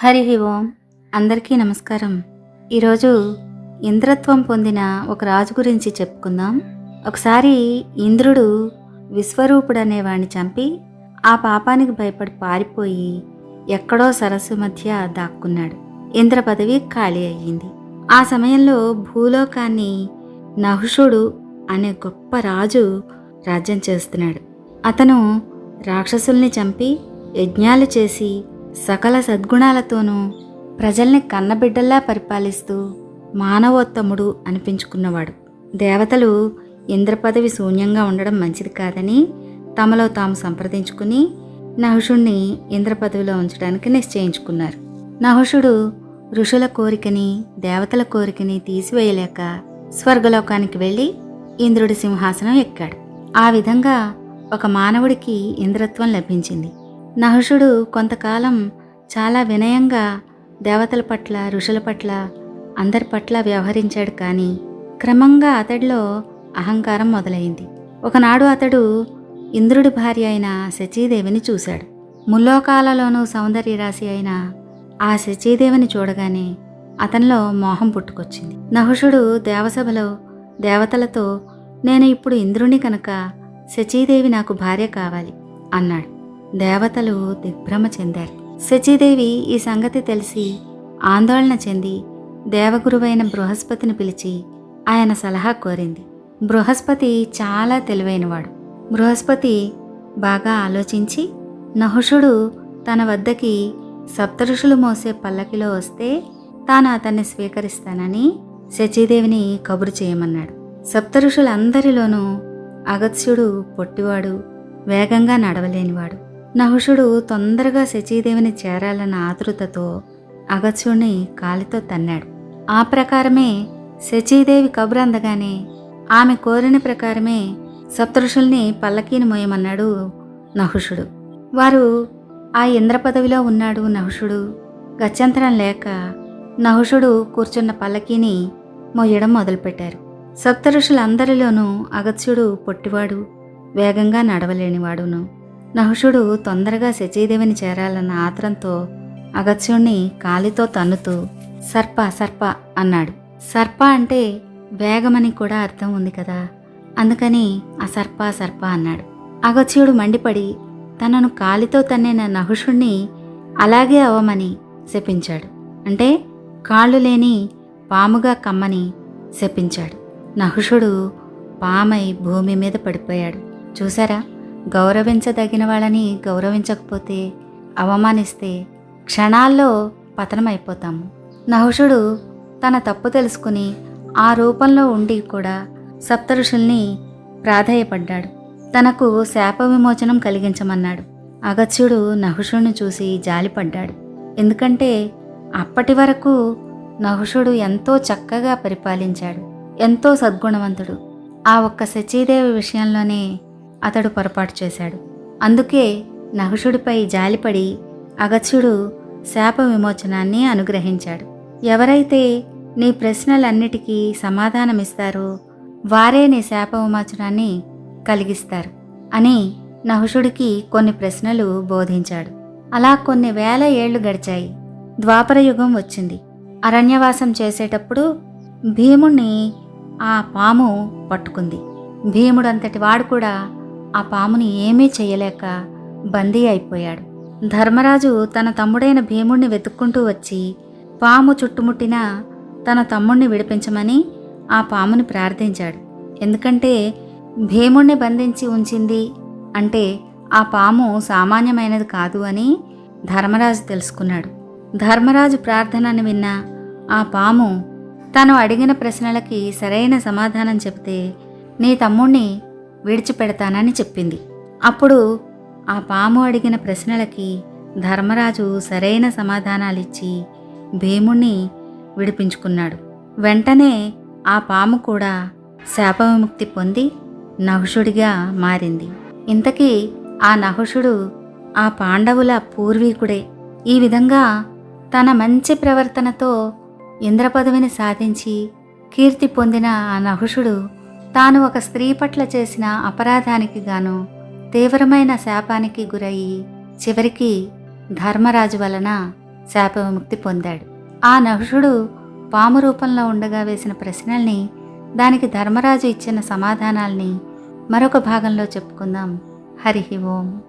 హరి ఓం. అందరికీ నమస్కారం. ఈరోజు ఇంద్రత్వం పొందిన ఒక రాజు గురించి చెప్పుకుందాం. ఒకసారి ఇంద్రుడు విశ్వరూపుడనేవాణ్ణి చంపి ఆ పాపానికి భయపడి పారిపోయి ఎక్కడో సరస్సు మధ్య దాక్కున్నాడు. ఇంద్ర పదవి ఖాళీ అయ్యింది. ఆ సమయంలో భూలోకాన్ని నహుషుడు అనే గొప్ప రాజు రాజ్యం చేస్తున్నాడు. అతను రాక్షసుల్ని చంపి యజ్ఞాలు చేసి సకల సద్గుణాలతోనూ ప్రజల్ని కన్నబిడ్డల్లా పరిపాలిస్తూ మానవోత్తముడు అనిపించుకున్నవాడు. దేవతలు ఇంద్ర పదవి శూన్యంగా ఉండడం మంచిది కాదని తమలో తాము సంప్రదించుకుని నహుషుణ్ణి ఇంద్ర పదవిలో ఉంచడానికి నిశ్చయించుకున్నారు. నహుషుడు ఋషుల కోరికని దేవతల కోరికని తీసివేయలేక స్వర్గలోకానికి వెళ్ళి ఇంద్రుడి సింహాసనం ఎక్కాడు. ఆ విధంగా ఒక మానవుడికి ఇంద్రత్వం లభించింది. నహుషుడు కొంతకాలం చాలా వినయంగా దేవతల పట్ల ఋషుల పట్ల అందరి పట్ల వ్యవహరించాడు. కానీ క్రమంగా అతడిలో అహంకారం మొదలైంది. ఒకనాడు అతడు ఇంద్రుడి భార్య అయిన శచీదేవిని చూశాడు. ముల్లోకాలలోనూ సౌందర్యరాశి అయిన ఆ శచీదేవిని చూడగానే అతనిలో మోహం పుట్టుకొచ్చింది. నహుషుడు దేవసభలో దేవతలతో, నేను ఇప్పుడు ఇంద్రుని కనుక శచీదేవి నాకు భార్య కావాలి అన్నాడు. దేవతలు దిగ్భ్రమ చెందారు. శచీదేవి ఈ సంగతి తెలిసి ఆందోళన చెంది దేవగురువైన బృహస్పతిని పిలిచి ఆయన సలహా కోరింది. బృహస్పతి చాలా తెలివైనవాడు. బృహస్పతి బాగా ఆలోచించి నహుషుడు తన వద్దకి సప్తఋషులు మోసే పల్లకిలో వస్తే తాను అతన్ని స్వీకరిస్తానని శచీదేవిని కబురు చేయమన్నాడు. సప్తఋషులందరిలోనూ అగత్స్యుడు పొట్టివాడు, వేగంగా నడవలేనివాడు. నహుషుడు తొందరగా శచీదేవిని చేరాలన్న ఆతృతతో అగత్స్యుడిని కాలితో తన్నాడు. ఆ ప్రకారమే శచీదేవి కబురు అందగానే ఆమె కోరిన ప్రకారమే సప్తఋషుల్ని పల్లకీని మోయమన్నాడు నహుషుడు. వారు ఆ ఇంద్ర పదవిలో ఉన్నాడు నహుషుడు. గత్యంతరం లేక నహుషుడు కూర్చున్న పల్లకీని మోయడం మొదలుపెట్టారు. సప్తఋషులందరిలోనూ అగత్స్యుడు పొట్టివాడు, వేగంగా నడవలేనివాడును. నహుషుడు తొందరగా శచీదేవిని చేరాలన్న ఆత్రంతో అగత్స్యుణ్ణి కాలితో తన్నుతూ సర్ప సర్ప అన్నాడు. సర్ప అంటే వేగమని కూడా అర్థం ఉంది కదా, అందుకని ఆ సర్ప సర్ప అన్నాడు. అగత్స్యుడు మండిపడి తనను కాలితో తన్నిన నహుషుణ్ణి అలాగే అవమని శపించాడు. అంటే కాళ్ళు లేని పాముగా కమ్మని శపించాడు. నహుషుడు పామై భూమి మీద పడిపోయాడు. చూసారా, గౌరవించదగిన వాళ్ళని గౌరవించకపోతే, అవమానిస్తే క్షణాల్లో పతనమైపోతాము. నహుషుడు తన తప్పు తెలుసుకుని ఆ రూపంలో ఉండి కూడా సప్తఋషుల్ని ప్రాధేయపడ్డాడు. తనకు శాప విమోచనం కలిగించమన్నాడు. అగత్స్యుడు నహుషుడిని చూసి జాలిపడ్డాడు. ఎందుకంటే అప్పటి వరకు నహుషుడు ఎంతో చక్కగా పరిపాలించాడు, ఎంతో సద్గుణవంతుడు. ఆ ఒక్క శచీదేవి విషయంలోనే అతడు పొరపాటు చేశాడు. అందుకే నహుషుడిపై జాలిపడి అగత్స్యుడు శాప విమోచనాన్ని అనుగ్రహించాడు. ఎవరైతే నీ ప్రశ్నలన్నిటికీ సమాధానమిస్తారో వారే నీ శాప విమోచనాన్ని కలిగిస్తారు అని నహుషుడికి కొన్ని ప్రశ్నలు బోధించాడు. అలా కొన్ని వేల ఏళ్లు గడిచాయి. ద్వాపర యుగం వచ్చింది. అరణ్యవాసం చేసేటప్పుడు భీముణ్ణి ఆ పాము పట్టుకుంది. భీముడంతటి వాడు కూడా ఆ పాముని ఏమీ చెయ్యలేక బందీ అయిపోయాడు. ధర్మరాజు తన తమ్ముడైన భీముణ్ణి వెతుక్కుంటూ వచ్చి పాము చుట్టుముట్టిన తన తమ్ముణ్ణి విడిపించమని ఆ పాముని ప్రార్థించాడు. ఎందుకంటే భీముణ్ణి బంధించి ఉంచింది అంటే ఆ పాము సామాన్యమైనది కాదు అని ధర్మరాజు తెలుసుకున్నాడు. ధర్మరాజు ప్రార్థనని విన్న ఆ పాము తను అడిగిన ప్రశ్నలకి సరైన సమాధానం చెబితే నీ తమ్ముణ్ణి విడిచిపెడతానని చెప్పింది. అప్పుడు ఆ పాము అడిగిన ప్రశ్నలకి ధర్మరాజు సరైన సమాధానాలిచ్చి భీముణ్ణి విడిపించుకున్నాడు. వెంటనే ఆ పాము కూడా శాప విముక్తి పొంది నహుషుడిగా మారింది. ఇంతకీ ఆ నహుషుడు ఆ పాండవుల పూర్వీకుడే. ఈ విధంగా తన మంచి ప్రవర్తనతో ఇంద్ర పదవిని సాధించి కీర్తి పొందిన ఆ నహుషుడు తాను ఒక స్త్రీ పట్ల చేసిన అపరాధానికి గాను తీవ్రమైన శాపానికి గురయ్యి చివరికి ధర్మరాజు వలన శాప విముక్తి పొందాడు. ఆ నహుషుడు పాము రూపంలో ఉండగా వేసిన ప్రశ్నల్ని, దానికి ధర్మరాజు ఇచ్చిన సమాధానాల్ని మరొక భాగంలో చెప్పుకుందాం. హరి ఓం.